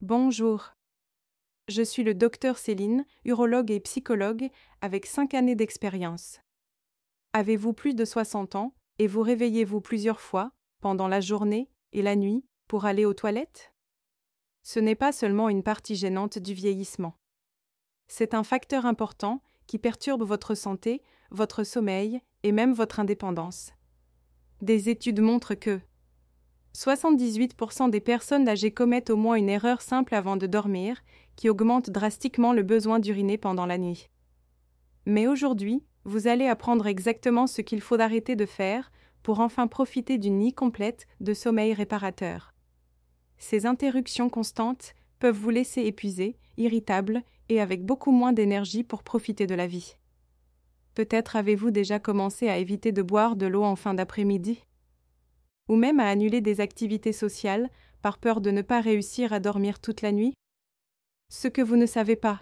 Bonjour. Je suis le docteur Céline, urologue et psychologue, avec 5 années d'expérience. Avez-vous plus de 60 ans et vous réveillez-vous plusieurs fois, pendant la journée et la nuit, pour aller aux toilettes? Ce n'est pas seulement une partie gênante du vieillissement. C'est un facteur important qui perturbe votre santé, votre sommeil et même votre indépendance. Des études montrent que 78% des personnes âgées commettent au moins une erreur simple avant de dormir, qui augmente drastiquement le besoin d'uriner pendant la nuit. Mais aujourd'hui, vous allez apprendre exactement ce qu'il faut arrêter de faire pour enfin profiter d'une nuit complète de sommeil réparateur. Ces interruptions constantes peuvent vous laisser épuisé, irritable et avec beaucoup moins d'énergie pour profiter de la vie. Peut-être avez-vous déjà commencé à éviter de boire de l'eau en fin d'après-midi? Ou même à annuler des activités sociales par peur de ne pas réussir à dormir toute la nuit? Ce que vous ne savez pas,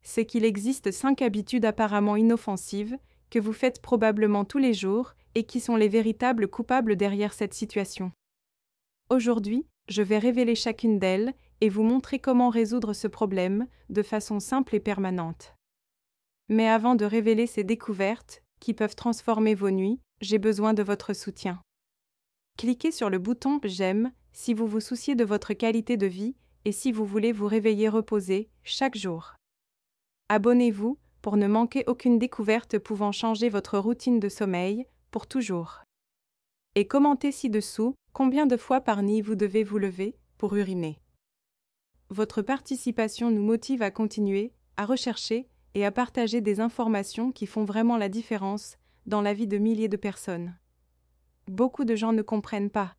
c'est qu'il existe 5 habitudes apparemment inoffensives que vous faites probablement tous les jours et qui sont les véritables coupables derrière cette situation. Aujourd'hui, je vais révéler chacune d'elles et vous montrer comment résoudre ce problème de façon simple et permanente. Mais avant de révéler ces découvertes qui peuvent transformer vos nuits, j'ai besoin de votre soutien. Cliquez sur le bouton « J'aime » si vous vous souciez de votre qualité de vie et si vous voulez vous réveiller reposé chaque jour. Abonnez-vous pour ne manquer aucune découverte pouvant changer votre routine de sommeil pour toujours. Et commentez ci-dessous combien de fois par nuit vous devez vous lever pour uriner. Votre participation nous motive à continuer, à rechercher et à partager des informations qui font vraiment la différence dans la vie de milliers de personnes. Beaucoup de gens ne comprennent pas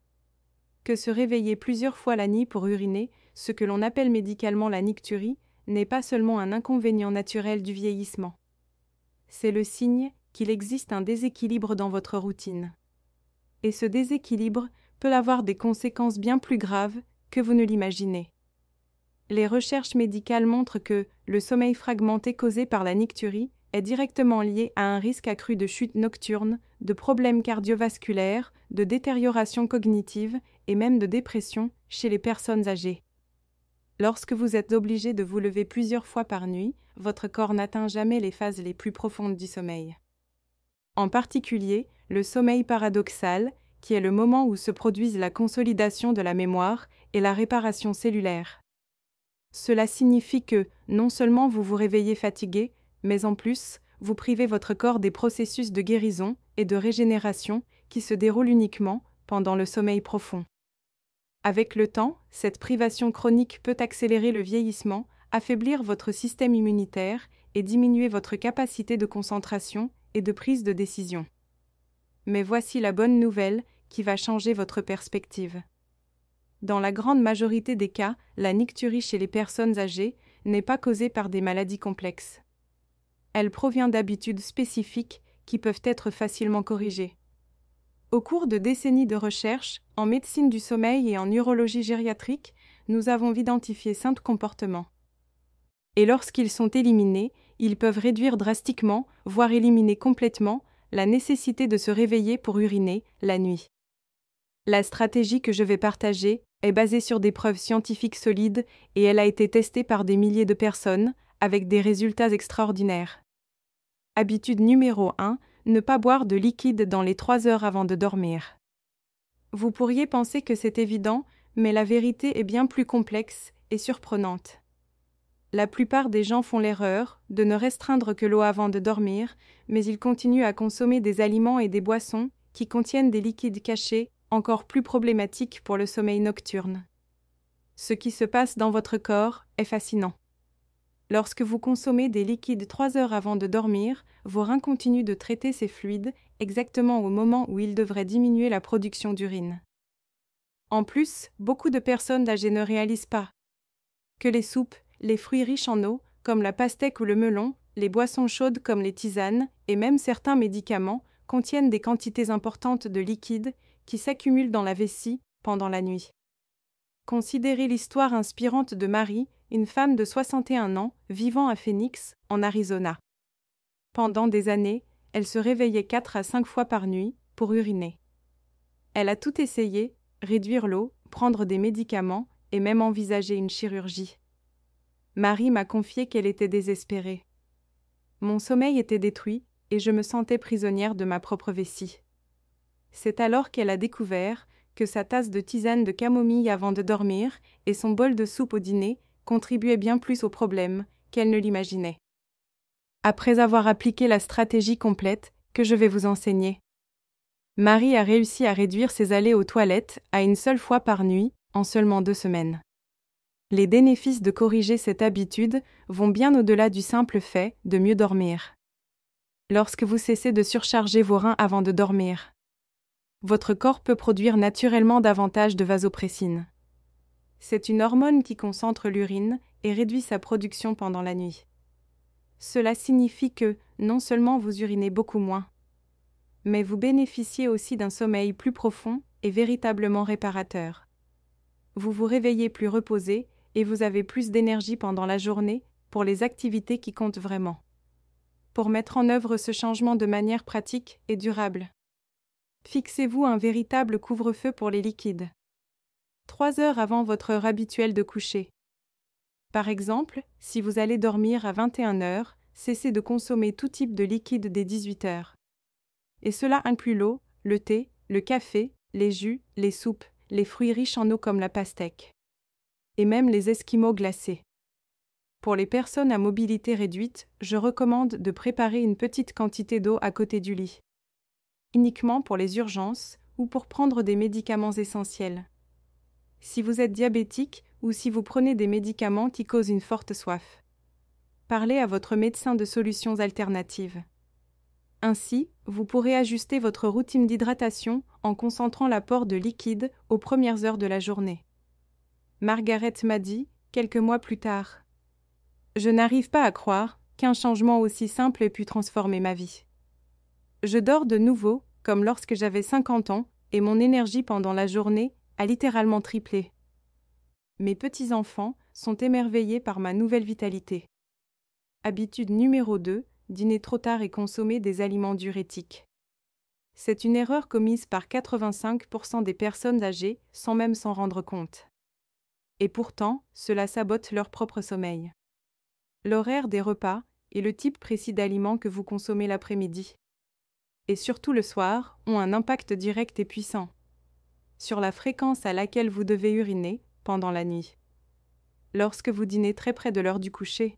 que se réveiller plusieurs fois la nuit pour uriner, ce que l'on appelle médicalement la nicturie, n'est pas seulement un inconvénient naturel du vieillissement. C'est le signe qu'il existe un déséquilibre dans votre routine. Et ce déséquilibre peut avoir des conséquences bien plus graves que vous ne l'imaginez. Les recherches médicales montrent que le sommeil fragmenté causé par la nicturie est directement lié à un risque accru de chute nocturne, de problèmes cardiovasculaires, de détérioration cognitive et même de dépression chez les personnes âgées. Lorsque vous êtes obligé de vous lever plusieurs fois par nuit, votre corps n'atteint jamais les phases les plus profondes du sommeil. En particulier, le sommeil paradoxal, qui est le moment où se produisent la consolidation de la mémoire et la réparation cellulaire. Cela signifie que, non seulement vous vous réveillez fatigué, mais en plus, vous privez votre corps des processus de guérison et de régénération qui se déroulent uniquement pendant le sommeil profond. Avec le temps, cette privation chronique peut accélérer le vieillissement, affaiblir votre système immunitaire et diminuer votre capacité de concentration et de prise de décision. Mais voici la bonne nouvelle qui va changer votre perspective. Dans la grande majorité des cas, la nicturie chez les personnes âgées n'est pas causée par des maladies complexes. Elle provient d'habitudes spécifiques qui peuvent être facilement corrigées. Au cours de décennies de recherche, en médecine du sommeil et en urologie gériatrique, nous avons identifié 5 comportements. Et lorsqu'ils sont éliminés, ils peuvent réduire drastiquement, voire éliminer complètement, la nécessité de se réveiller pour uriner la nuit. La stratégie que je vais partager est basée sur des preuves scientifiques solides et elle a été testée par des milliers de personnes avec des résultats extraordinaires. Habitude numéro 1, ne pas boire de liquide dans les 3 heures avant de dormir. Vous pourriez penser que c'est évident, mais la vérité est bien plus complexe et surprenante. La plupart des gens font l'erreur de ne restreindre que l'eau avant de dormir, mais ils continuent à consommer des aliments et des boissons qui contiennent des liquides cachés, encore plus problématiques pour le sommeil nocturne. Ce qui se passe dans votre corps est fascinant. Lorsque vous consommez des liquides 3 heures avant de dormir, vos reins continuent de traiter ces fluides exactement au moment où ils devraient diminuer la production d'urine. En plus, beaucoup de personnes âgées ne réalisent pas que les soupes, les fruits riches en eau, comme la pastèque ou le melon, les boissons chaudes comme les tisanes et même certains médicaments contiennent des quantités importantes de liquide qui s'accumulent dans la vessie pendant la nuit. Considérez l'histoire inspirante de Marie, une femme de 61 ans vivant à Phoenix, en Arizona. Pendant des années, elle se réveillait 4 à 5 fois par nuit pour uriner. Elle a tout essayé, réduire l'eau, prendre des médicaments et même envisagé une chirurgie. Marie m'a confié qu'elle était désespérée. Mon sommeil était détruit et je me sentais prisonnière de ma propre vessie. C'est alors qu'elle a découvert que sa tasse de tisane de camomille avant de dormir et son bol de soupe au dîner contribuaient bien plus au problème qu'elle ne l'imaginait. Après avoir appliqué la stratégie complète que je vais vous enseigner, Marie a réussi à réduire ses allées aux toilettes à une seule fois par nuit en seulement 2 semaines. Les bénéfices de corriger cette habitude vont bien au-delà du simple fait de mieux dormir. Lorsque vous cessez de surcharger vos reins avant de dormir, votre corps peut produire naturellement davantage de vasopressine. C'est une hormone qui concentre l'urine et réduit sa production pendant la nuit. Cela signifie que, non seulement vous urinez beaucoup moins, mais vous bénéficiez aussi d'un sommeil plus profond et véritablement réparateur. Vous vous réveillez plus reposé et vous avez plus d'énergie pendant la journée pour les activités qui comptent vraiment. Pour mettre en œuvre ce changement de manière pratique et durable, fixez-vous un véritable couvre-feu pour les liquides. 3 heures avant votre heure habituelle de coucher. Par exemple, si vous allez dormir à 21 heures, cessez de consommer tout type de liquide dès 18 heures. Et cela inclut l'eau, le thé, le café, les jus, les soupes, les fruits riches en eau comme la pastèque. Et même les esquimaux glacés. Pour les personnes à mobilité réduite, je recommande de préparer une petite quantité d'eau à côté du lit. Uniquement pour les urgences ou pour prendre des médicaments essentiels. Si vous êtes diabétique ou si vous prenez des médicaments qui causent une forte soif, parlez à votre médecin de solutions alternatives. Ainsi, vous pourrez ajuster votre routine d'hydratation en concentrant l'apport de liquide aux premières heures de la journée. Margaret m'a dit, quelques mois plus tard, « Je n'arrive pas à croire qu'un changement aussi simple ait pu transformer ma vie. Je dors de nouveau, comme lorsque j'avais 50 ans, et mon énergie pendant la journée a littéralement triplé. Mes petits-enfants sont émerveillés par ma nouvelle vitalité. » Habitude numéro 2, dîner trop tard et consommer des aliments diurétiques. C'est une erreur commise par 85% des personnes âgées sans même s'en rendre compte. Et pourtant, cela sabote leur propre sommeil. L'horaire des repas et le type précis d'aliments que vous consommez l'après-midi, et surtout le soir, ont un impact direct et puissant sur la fréquence à laquelle vous devez uriner pendant la nuit. Lorsque vous dînez très près de l'heure du coucher,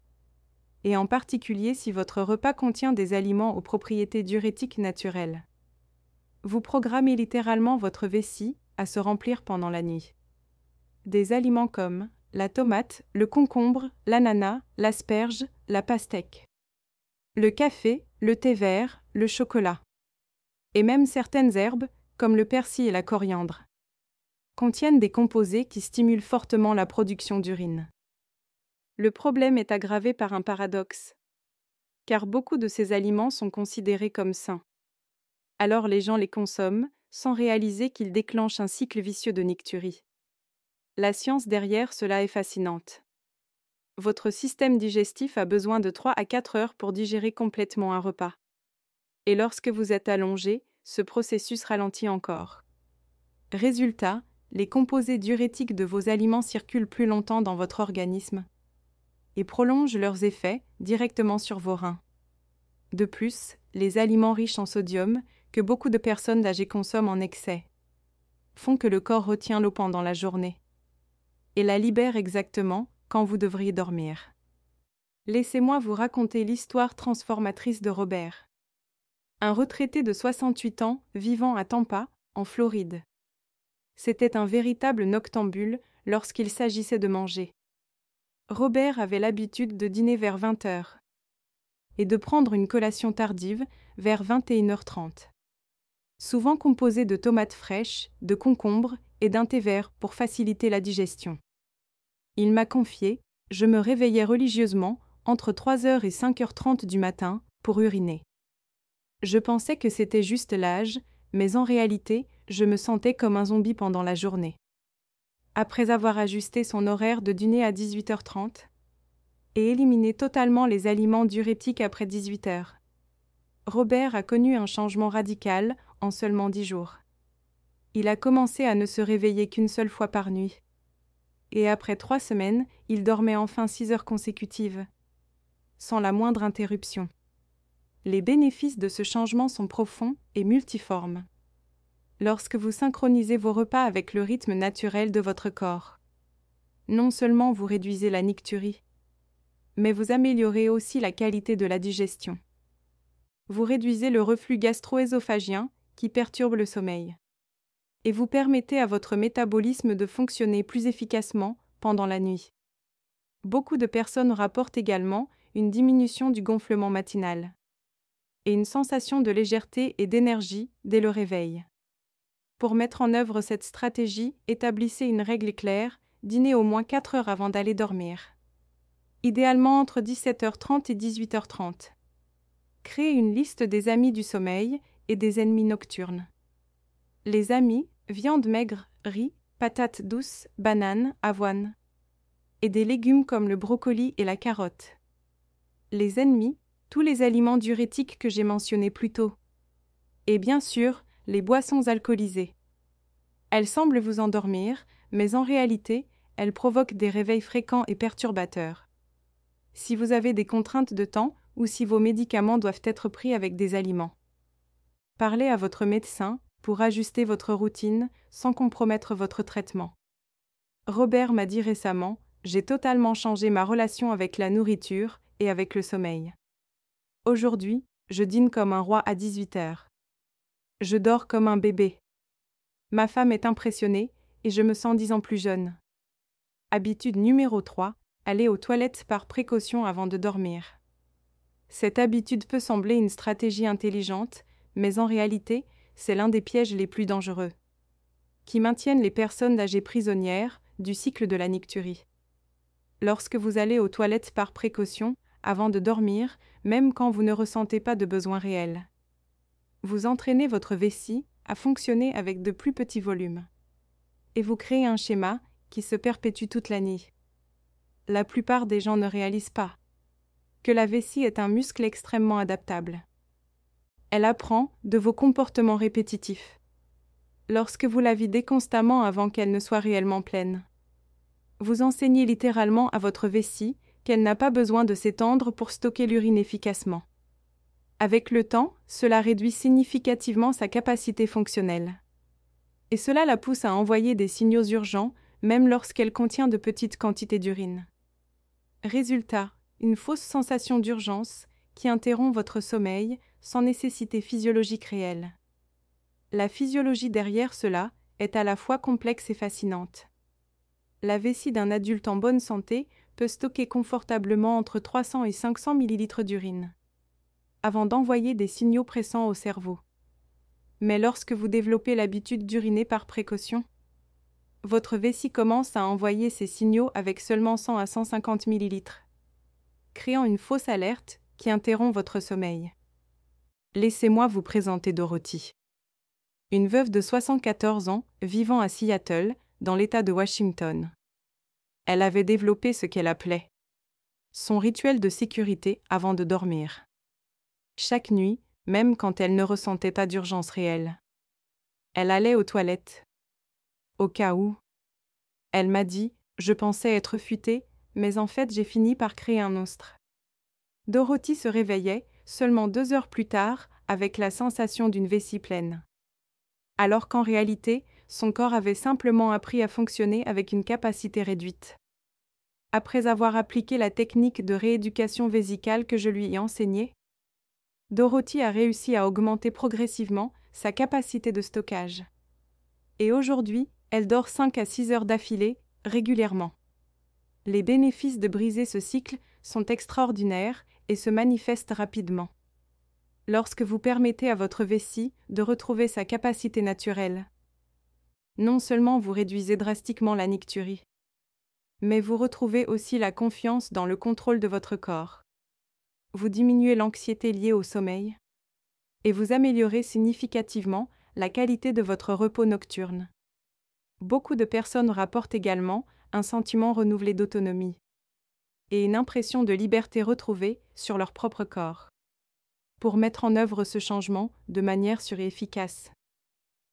et en particulier si votre repas contient des aliments aux propriétés diurétiques naturelles, vous programmez littéralement votre vessie à se remplir pendant la nuit. Des aliments comme la tomate, le concombre, l'ananas, l'asperge, la pastèque, le café, le thé vert, le chocolat, et même certaines herbes, comme le persil et la coriandre, contiennent des composés qui stimulent fortement la production d'urine. Le problème est aggravé par un paradoxe, car beaucoup de ces aliments sont considérés comme sains. Alors les gens les consomment sans réaliser qu'ils déclenchent un cycle vicieux de nicturie. La science derrière cela est fascinante. Votre système digestif a besoin de 3 à 4 heures pour digérer complètement un repas. Et lorsque vous êtes allongé, ce processus ralentit encore. Résultat, les composés diurétiques de vos aliments circulent plus longtemps dans votre organisme et prolongent leurs effets directement sur vos reins. De plus, les aliments riches en sodium, que beaucoup de personnes âgées consomment en excès, font que le corps retient l'eau pendant la journée et la libère exactement quand vous devriez dormir. Laissez-moi vous raconter l'histoire transformatrice de Robert, un retraité de 68 ans vivant à Tampa, en Floride. C'était un véritable noctambule lorsqu'il s'agissait de manger. Robert avait l'habitude de dîner vers 20 heures et de prendre une collation tardive vers 21h30, souvent composée de tomates fraîches, de concombres et d'un thé vert pour faciliter la digestion. Il m'a confié, je me réveillais religieusement entre 3h et 5h30 du matin pour uriner. Je pensais que c'était juste l'âge, mais en réalité, je me sentais comme un zombie pendant la journée. Après avoir ajusté son horaire de dîner à 18h30 et éliminé totalement les aliments diurétiques après 18h, Robert a connu un changement radical en seulement 10 jours. Il a commencé à ne se réveiller qu'une seule fois par nuit. et après 3 semaines, il dormait enfin 6 heures consécutives, sans la moindre interruption. Les bénéfices de ce changement sont profonds et multiformes. Lorsque vous synchronisez vos repas avec le rythme naturel de votre corps, non seulement vous réduisez la nicturie, mais vous améliorez aussi la qualité de la digestion. Vous réduisez le reflux gastro-œsophagien qui perturbe le sommeil. Et vous permettez à votre métabolisme de fonctionner plus efficacement pendant la nuit. Beaucoup de personnes rapportent également une diminution du gonflement matinal et une sensation de légèreté et d'énergie dès le réveil. Pour mettre en œuvre cette stratégie, établissez une règle claire, dînez au moins 4 heures avant d'aller dormir. Idéalement entre 17h30 et 18h30. Créez une liste des amis du sommeil et des ennemis nocturnes. Les amis, viande maigre, riz, patates douces, bananes, avoine. Et des légumes comme le brocoli et la carotte. Les ennemis, tous les aliments diurétiques que j'ai mentionnés plus tôt. Et bien sûr, les boissons alcoolisées. Elles semblent vous endormir, mais en réalité, elles provoquent des réveils fréquents et perturbateurs. Si vous avez des contraintes de temps ou si vos médicaments doivent être pris avec des aliments. Parlez à votre médecin pour ajuster votre routine sans compromettre votre traitement. Robert m'a dit récemment, j'ai totalement changé ma relation avec la nourriture et avec le sommeil. Aujourd'hui, je dîne comme un roi à 18 heures. Je dors comme un bébé. Ma femme est impressionnée et je me sens 10 ans plus jeune. Habitude numéro 3, aller aux toilettes par précaution avant de dormir. Cette habitude peut sembler une stratégie intelligente, mais en réalité, c'est l'un des pièges les plus dangereux, qui maintiennent les personnes âgées prisonnières du cycle de la nicturie. Lorsque vous allez aux toilettes par précaution, avant de dormir, même quand vous ne ressentez pas de besoin réel, vous entraînez votre vessie à fonctionner avec de plus petits volumes. Et vous créez un schéma qui se perpétue toute la nuit. La plupart des gens ne réalisent pas que la vessie est un muscle extrêmement adaptable. Elle apprend de vos comportements répétitifs. Lorsque vous la videz constamment avant qu'elle ne soit réellement pleine, vous enseignez littéralement à votre vessie qu'elle n'a pas besoin de s'étendre pour stocker l'urine efficacement. Avec le temps, cela réduit significativement sa capacité fonctionnelle. Et cela la pousse à envoyer des signaux urgents, même lorsqu'elle contient de petites quantités d'urine. Résultat, une fausse sensation d'urgence qui interrompt votre sommeil sans nécessité physiologique réelle. La physiologie derrière cela est à la fois complexe et fascinante. La vessie d'un adulte en bonne santé peut stocker confortablement entre 300 et 500 ml d'urine, avant d'envoyer des signaux pressants au cerveau. Mais lorsque vous développez l'habitude d'uriner par précaution, votre vessie commence à envoyer ces signaux avec seulement 100 à 150 ml, créant une fausse alerte qui interrompt votre sommeil. Laissez-moi vous présenter Dorothy. Une veuve de 74 ans vivant à Seattle, dans l'État de Washington. Elle avait développé ce qu'elle appelait son rituel de sécurité avant de dormir. Chaque nuit, même quand elle ne ressentait pas d'urgence réelle, elle allait aux toilettes. Au cas où. Elle m'a dit, je pensais être futée, mais en fait j'ai fini par créer un monstre. Dorothy se réveillait, seulement 2 heures plus tard, avec la sensation d'une vessie pleine. Alors qu'en réalité, son corps avait simplement appris à fonctionner avec une capacité réduite. Après avoir appliqué la technique de rééducation vésicale que je lui ai enseignée, Dorothy a réussi à augmenter progressivement sa capacité de stockage. Et aujourd'hui, elle dort 5 à 6 heures d'affilée, régulièrement. Les bénéfices de briser ce cycle sont extraordinaires et se manifestent rapidement. Lorsque vous permettez à votre vessie de retrouver sa capacité naturelle, non seulement vous réduisez drastiquement la nicturie, mais vous retrouvez aussi la confiance dans le contrôle de votre corps. Vous diminuez l'anxiété liée au sommeil et vous améliorez significativement la qualité de votre repos nocturne. Beaucoup de personnes rapportent également un sentiment renouvelé d'autonomie et une impression de liberté retrouvée sur leur propre corps. Pour mettre en œuvre ce changement de manière sûre et efficace,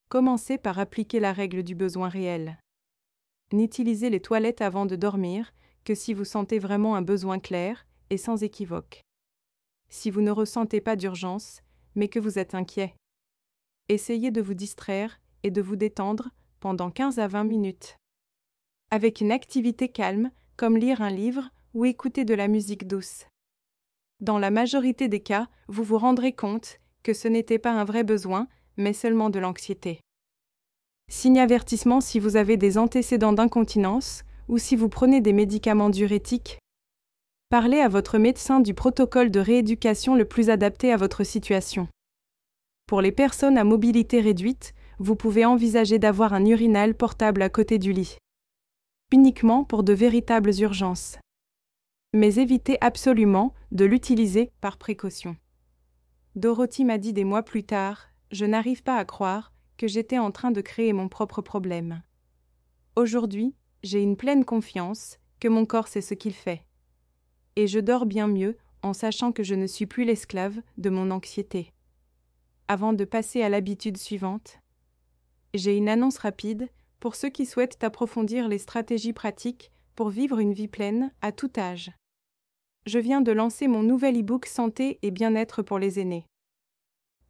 commencez par appliquer la règle du besoin réel. N'utilisez les toilettes avant de dormir que si vous sentez vraiment un besoin clair et sans équivoque. Si vous ne ressentez pas d'urgence, mais que vous êtes inquiet. Essayez de vous distraire et de vous détendre pendant 15 à 20 minutes. Avec une activité calme, comme lire un livre ou écouter de la musique douce. Dans la majorité des cas, vous vous rendrez compte que ce n'était pas un vrai besoin, mais seulement de l'anxiété. Signe avertissement si vous avez des antécédents d'incontinence ou si vous prenez des médicaments diurétiques. Parlez à votre médecin du protocole de rééducation le plus adapté à votre situation. Pour les personnes à mobilité réduite, vous pouvez envisager d'avoir un urinal portable à côté du lit. Uniquement pour de véritables urgences. Mais évitez absolument de l'utiliser par précaution. Dorothy m'a dit des mois plus tard, « Je n'arrive pas à croire que j'étais en train de créer mon propre problème. Aujourd'hui, j'ai une pleine confiance que mon corps sait ce qu'il fait. Et je dors bien mieux en sachant que je ne suis plus l'esclave de mon anxiété. » Avant de passer à l'habitude suivante, j'ai une annonce rapide pour ceux qui souhaitent approfondir les stratégies pratiques pour vivre une vie pleine à tout âge. Je viens de lancer mon nouvel e-book Santé et bien-être pour les aînés.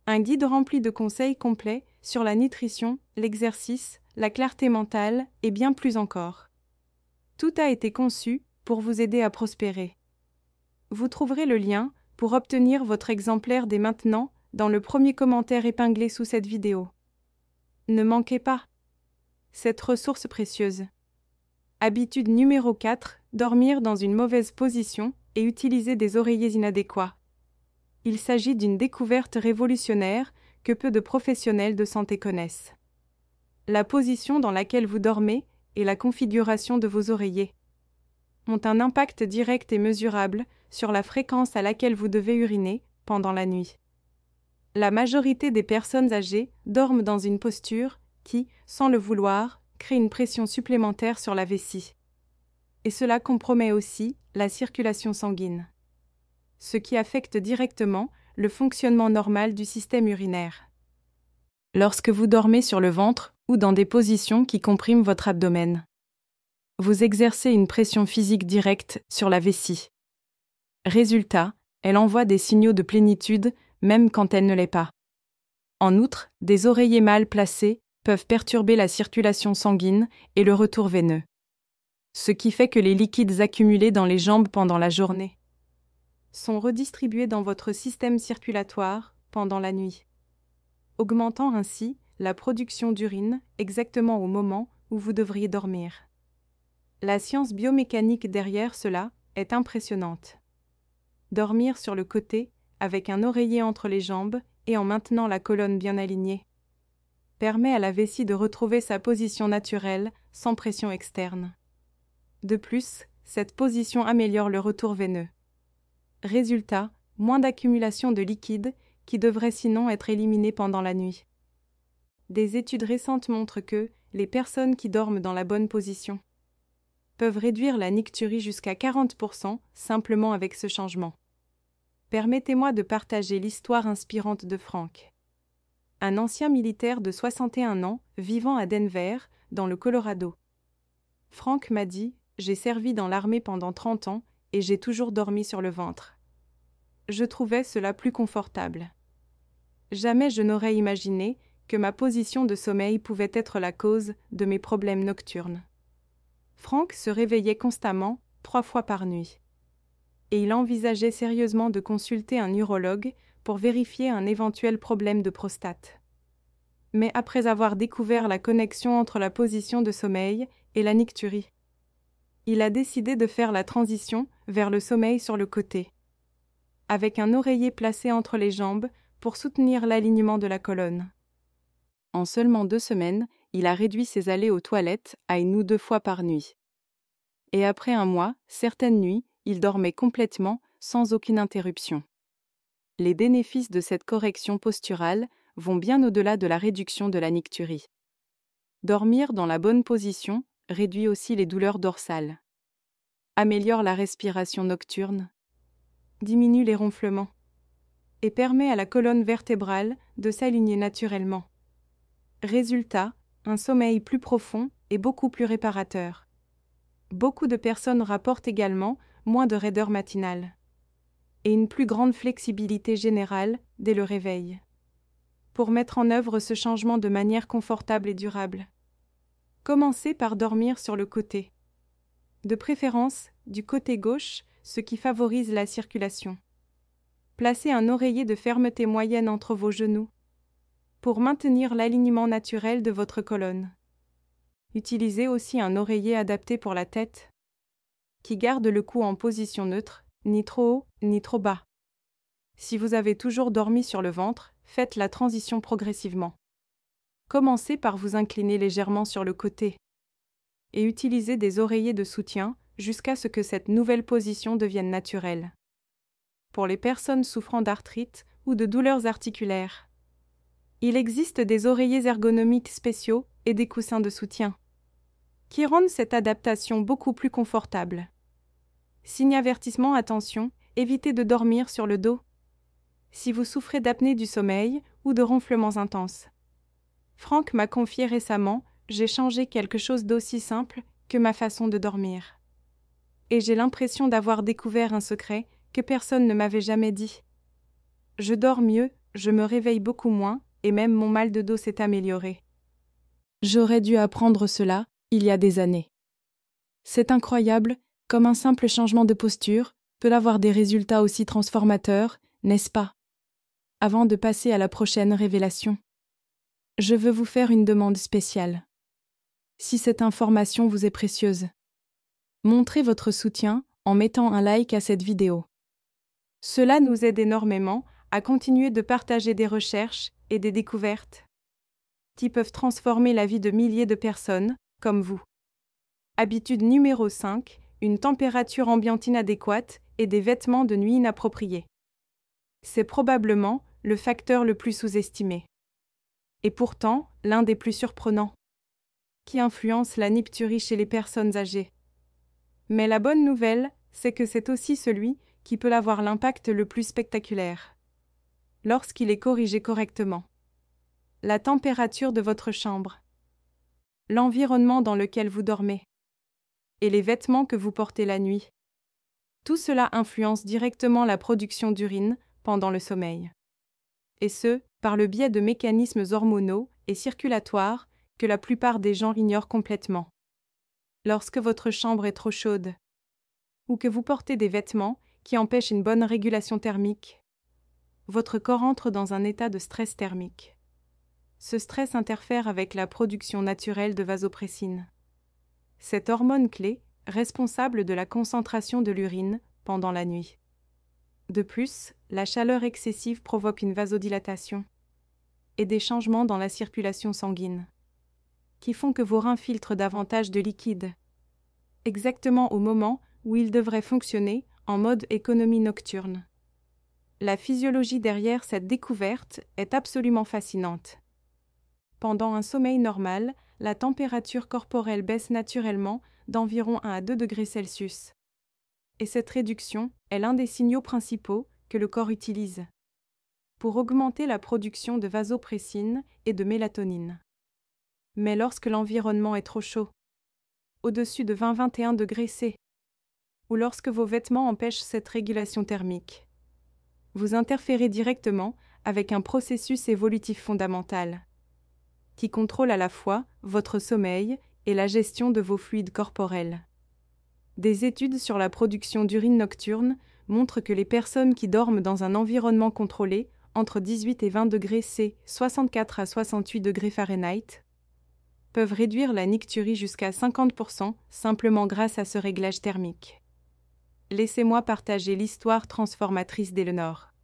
Un guide rempli de conseils complets sur la nutrition, l'exercice, la clarté mentale et bien plus encore. Tout a été conçu pour vous aider à prospérer. Vous trouverez le lien pour obtenir votre exemplaire dès maintenant dans le premier commentaire épinglé sous cette vidéo. Ne manquez pas cette ressource précieuse. Habitude numéro 4, dormir dans une mauvaise position et utiliser des oreillers inadéquats. Il s'agit d'une découverte révolutionnaire que peu de professionnels de santé connaissent. La position dans laquelle vous dormez et la configuration de vos oreillers ont un impact direct et mesurable sur la fréquence à laquelle vous devez uriner pendant la nuit. La majorité des personnes âgées dorment dans une posture qui, sans le vouloir, crée une pression supplémentaire sur la vessie. Et cela compromet aussi la circulation sanguine, ce qui affecte directement le fonctionnement normal du système urinaire. Lorsque vous dormez sur le ventre ou dans des positions qui compriment votre abdomen, vous exercez une pression physique directe sur la vessie. Résultat, elle envoie des signaux de plénitude même quand elle ne l'est pas. En outre, des oreillers mal placés peuvent perturber la circulation sanguine et le retour veineux, ce qui fait que les liquides accumulés dans les jambes pendant la journée sont redistribués dans votre système circulatoire pendant la nuit, augmentant ainsi la production d'urine exactement au moment où vous devriez dormir. La science biomécanique derrière cela est impressionnante. Dormir sur le côté, avec un oreiller entre les jambes et en maintenant la colonne bien alignée, permet à la vessie de retrouver sa position naturelle sans pression externe. De plus, cette position améliore le retour veineux. Résultat, moins d'accumulation de liquide qui devrait sinon être éliminé pendant la nuit. Des études récentes montrent que les personnes qui dorment dans la bonne position peuvent réduire la nicturie jusqu'à 40% simplement avec ce changement. Permettez-moi de partager l'histoire inspirante de Frank, un ancien militaire de 61 ans vivant à Denver, dans le Colorado. Frank m'a dit « J'ai servi dans l'armée pendant 30 ans et j'ai toujours dormi sur le ventre. Je trouvais cela plus confortable. Jamais je n'aurais imaginé que ma position de sommeil pouvait être la cause de mes problèmes nocturnes. » Frank se réveillait constamment, 3 fois par nuit. Et il envisageait sérieusement de consulter un urologue pour vérifier un éventuel problème de prostate. Mais après avoir découvert la connexion entre la position de sommeil et la nicturie, il a décidé de faire la transition vers le sommeil sur le côté, avec un oreiller placé entre les jambes pour soutenir l'alignement de la colonne. En seulement 2 semaines, il a réduit ses allées aux toilettes à 1 ou 2 fois par nuit. Et après 1 mois, certaines nuits, il dormait complètement sans aucune interruption. Les bénéfices de cette correction posturale vont bien au-delà de la réduction de la nicturie. Dormir dans la bonne position réduit aussi les douleurs dorsales, améliore la respiration nocturne, diminue les ronflements et permet à la colonne vertébrale de s'aligner naturellement. Résultat, un sommeil plus profond et beaucoup plus réparateur. Beaucoup de personnes rapportent également moins de raideur matinale et une plus grande flexibilité générale dès le réveil. Pour mettre en œuvre ce changement de manière confortable et durable, commencez par dormir sur le côté. De préférence, du côté gauche, ce qui favorise la circulation. Placez un oreiller de fermeté moyenne entre vos genoux pour maintenir l'alignement naturel de votre colonne. Utilisez aussi un oreiller adapté pour la tête, qui garde le cou en position neutre, ni trop haut, ni trop bas. Si vous avez toujours dormi sur le ventre, faites la transition progressivement. Commencez par vous incliner légèrement sur le côté et utilisez des oreillers de soutien jusqu'à ce que cette nouvelle position devienne naturelle. Pour les personnes souffrant d'arthrite ou de douleurs articulaires, il existe des oreillers ergonomiques spéciaux et des coussins de soutien qui rendent cette adaptation beaucoup plus confortable. Signe avertissement, attention, évitez de dormir sur le dos si vous souffrez d'apnée du sommeil ou de ronflements intenses. Franck m'a confié récemment, j'ai changé quelque chose d'aussi simple que ma façon de dormir. Et j'ai l'impression d'avoir découvert un secret que personne ne m'avait jamais dit. Je dors mieux, je me réveille beaucoup moins, et même mon mal de dos s'est amélioré. J'aurais dû apprendre cela il y a des années. C'est incroyable, comme un simple changement de posture peut avoir des résultats aussi transformateurs, n'est-ce pas? Avant de passer à la prochaine révélation, je veux vous faire une demande spéciale. Si cette information vous est précieuse, montrez votre soutien en mettant un like à cette vidéo. Cela nous aide énormément à continuer de partager des recherches et des découvertes qui peuvent transformer la vie de milliers de personnes comme vous. Habitude numéro 5, une température ambiante inadéquate et des vêtements de nuit inappropriés. C'est probablement le facteur le plus sous-estimé. Et pourtant, l'un des plus surprenants, qui influence la nicturie chez les personnes âgées. Mais la bonne nouvelle, c'est que c'est aussi celui qui peut avoir l'impact le plus spectaculaire, lorsqu'il est corrigé correctement. La température de votre chambre, l'environnement dans lequel vous dormez, et les vêtements que vous portez la nuit. Tout cela influence directement la production d'urine pendant le sommeil. Et ce, par le biais de mécanismes hormonaux et circulatoires que la plupart des gens ignorent complètement. Lorsque votre chambre est trop chaude, ou que vous portez des vêtements qui empêchent une bonne régulation thermique, votre corps entre dans un état de stress thermique. Ce stress interfère avec la production naturelle de vasopressine. Cette hormone clé, responsable de la concentration de l'urine pendant la nuit. De plus, la chaleur excessive provoque une vasodilatation et des changements dans la circulation sanguine, qui font que vos reins filtrent davantage de liquide, exactement au moment où ils devraient fonctionner en mode économie nocturne. La physiologie derrière cette découverte est absolument fascinante. Pendant un sommeil normal, la température corporelle baisse naturellement d'environ 1 à 2 degrés Celsius. Et cette réduction est l'un des signaux principaux que le corps utilise pour augmenter la production de vasopressine et de mélatonine. Mais lorsque l'environnement est trop chaud, au-dessus de 20-21 degrés C, ou lorsque vos vêtements empêchent cette régulation thermique, vous interférez directement avec un processus évolutif fondamental qui contrôle à la fois votre sommeil et la gestion de vos fluides corporels. Des études sur la production d'urine nocturne montrent que les personnes qui dorment dans un environnement contrôlé entre 18 et 20 degrés C, 64 à 68 degrés Fahrenheit, peuvent réduire la nicturie jusqu'à 50% simplement grâce à ce réglage thermique. Laissez-moi partager l'histoire transformatrice d'Eleanor,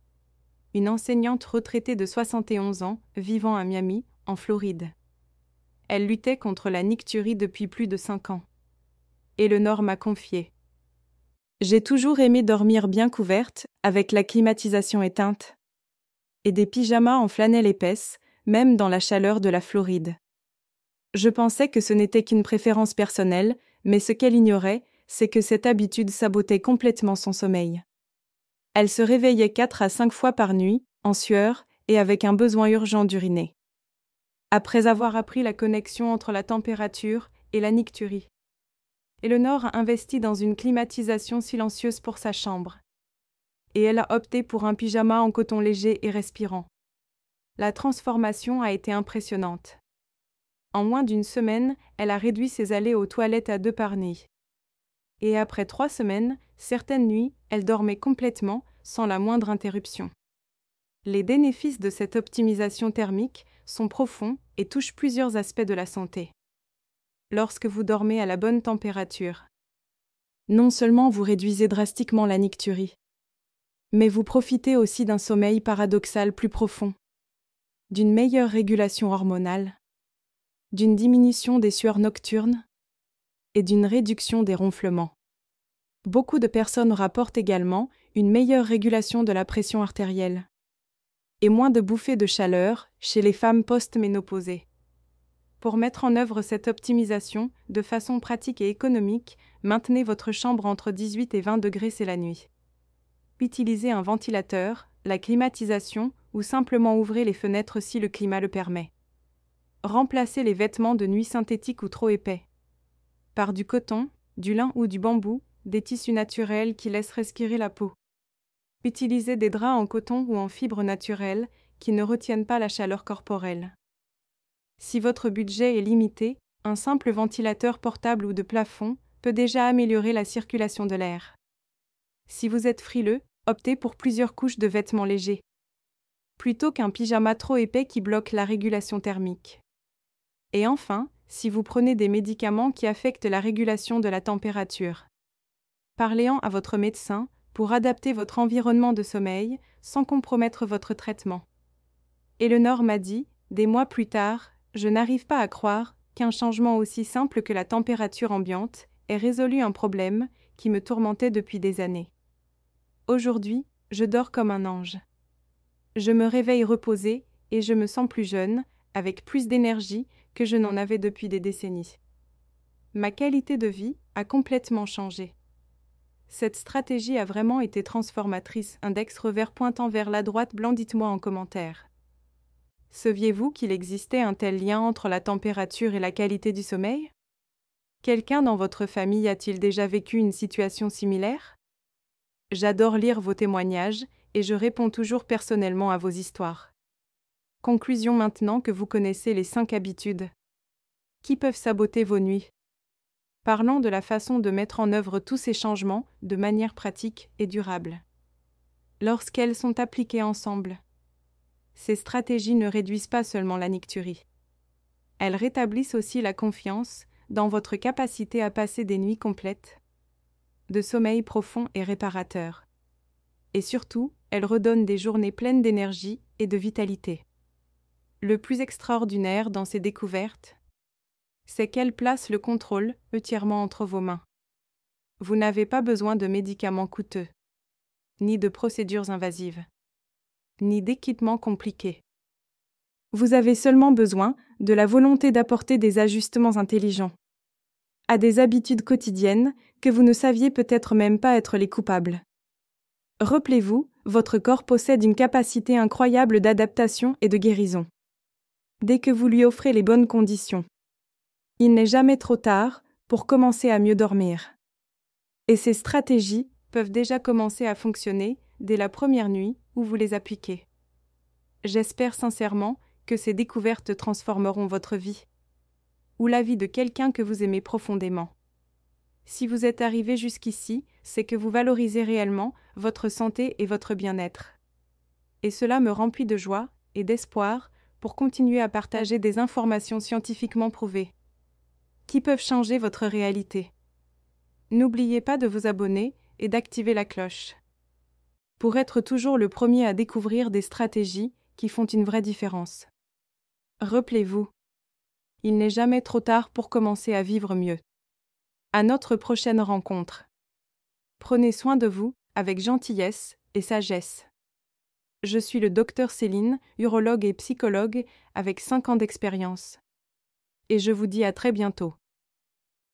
une enseignante retraitée de 71 ans vivant à Miami, en Floride. Elle luttait contre la nicturie depuis plus de 5 ans. Eleanor m'a confié. J'ai toujours aimé dormir bien couverte, avec la climatisation éteinte, et des pyjamas en flanelle épaisse, même dans la chaleur de la Floride. Je pensais que ce n'était qu'une préférence personnelle, mais ce qu'elle ignorait, c'est que cette habitude sabotait complètement son sommeil. Elle se réveillait 4 à 5 fois par nuit, en sueur et avec un besoin urgent d'uriner. Après avoir appris la connexion entre la température et la nicturie. Eleanor a investi dans une climatisation silencieuse pour sa chambre. Et elle a opté pour un pyjama en coton léger et respirant. La transformation a été impressionnante. En moins d'une semaine, elle a réduit ses allées aux toilettes à 2 par nuit. Et après 3 semaines, certaines nuits, elle dormait complètement, sans la moindre interruption. Les bénéfices de cette optimisation thermique sont profonds et touchent plusieurs aspects de la santé. Lorsque vous dormez à la bonne température, non seulement vous réduisez drastiquement la nicturie, mais vous profitez aussi d'un sommeil paradoxal plus profond, d'une meilleure régulation hormonale, d'une diminution des sueurs nocturnes et d'une réduction des ronflements. Beaucoup de personnes rapportent également une meilleure régulation de la pression artérielle et moins de bouffées de chaleur chez les femmes post-ménopausées. Pour mettre en œuvre cette optimisation de façon pratique et économique, maintenez votre chambre entre 18 et 20 degrés c'est la nuit. Utilisez un ventilateur, la climatisation ou simplement ouvrez les fenêtres si le climat le permet. Remplacez les vêtements de nuit synthétiques ou trop épais par du coton, du lin ou du bambou, des tissus naturels qui laissent respirer la peau. Utilisez des draps en coton ou en fibres naturelles qui ne retiennent pas la chaleur corporelle. Si votre budget est limité, un simple ventilateur portable ou de plafond peut déjà améliorer la circulation de l'air. Si vous êtes frileux, optez pour plusieurs couches de vêtements légers, plutôt qu'un pyjama trop épais qui bloque la régulation thermique. Et enfin, si vous prenez des médicaments qui affectent la régulation de la température, parlez-en à votre médecin pour adapter votre environnement de sommeil sans compromettre votre traitement. Eleanor m'a dit, des mois plus tard, je n'arrive pas à croire qu'un changement aussi simple que la température ambiante ait résolu un problème qui me tourmentait depuis des années. Aujourd'hui, je dors comme un ange. Je me réveille reposée et je me sens plus jeune, avec plus d'énergie que je n'en avais depuis des décennies. Ma qualité de vie a complètement changé. Cette stratégie a vraiment été transformatrice. Index revers pointant vers la droite blanc, dites-moi en commentaire. Saviez-vous qu'il existait un tel lien entre la température et la qualité du sommeil? Quelqu'un dans votre famille a-t-il déjà vécu une situation similaire? J'adore lire vos témoignages et je réponds toujours personnellement à vos histoires. Conclusion maintenant que vous connaissez les 5 habitudes qui peuvent saboter vos nuits. Parlons de la façon de mettre en œuvre tous ces changements de manière pratique et durable. Lorsqu'elles sont appliquées ensemble, ces stratégies ne réduisent pas seulement la nicturie. Elles rétablissent aussi la confiance dans votre capacité à passer des nuits complètes, de sommeil profond et réparateur. Et surtout, elles redonnent des journées pleines d'énergie et de vitalité. Le plus extraordinaire dans ces découvertes, c'est qu'elles placent le contrôle entièrement entre vos mains. Vous n'avez pas besoin de médicaments coûteux, ni de procédures invasives, ni d'équipements compliqués. Vous avez seulement besoin de la volonté d'apporter des ajustements intelligents à des habitudes quotidiennes que vous ne saviez peut-être même pas être les coupables. Rappelez-vous, votre corps possède une capacité incroyable d'adaptation et de guérison. Dès que vous lui offrez les bonnes conditions, il n'est jamais trop tard pour commencer à mieux dormir. Et ces stratégies peuvent déjà commencer à fonctionner dès la première nuit où vous les appliquez. J'espère sincèrement que ces découvertes transformeront votre vie, ou la vie de quelqu'un que vous aimez profondément. Si vous êtes arrivé jusqu'ici, c'est que vous valorisez réellement votre santé et votre bien-être. Et cela me remplit de joie et d'espoir pour continuer à partager des informations scientifiquement prouvées, qui peuvent changer votre réalité. N'oubliez pas de vous abonner et d'activer la cloche, pour être toujours le premier à découvrir des stratégies qui font une vraie différence. Rappelez-vous, il n'est jamais trop tard pour commencer à vivre mieux. À notre prochaine rencontre. Prenez soin de vous avec gentillesse et sagesse. Je suis le Dr Céline, urologue et psychologue avec 5 ans d'expérience. Et je vous dis à très bientôt.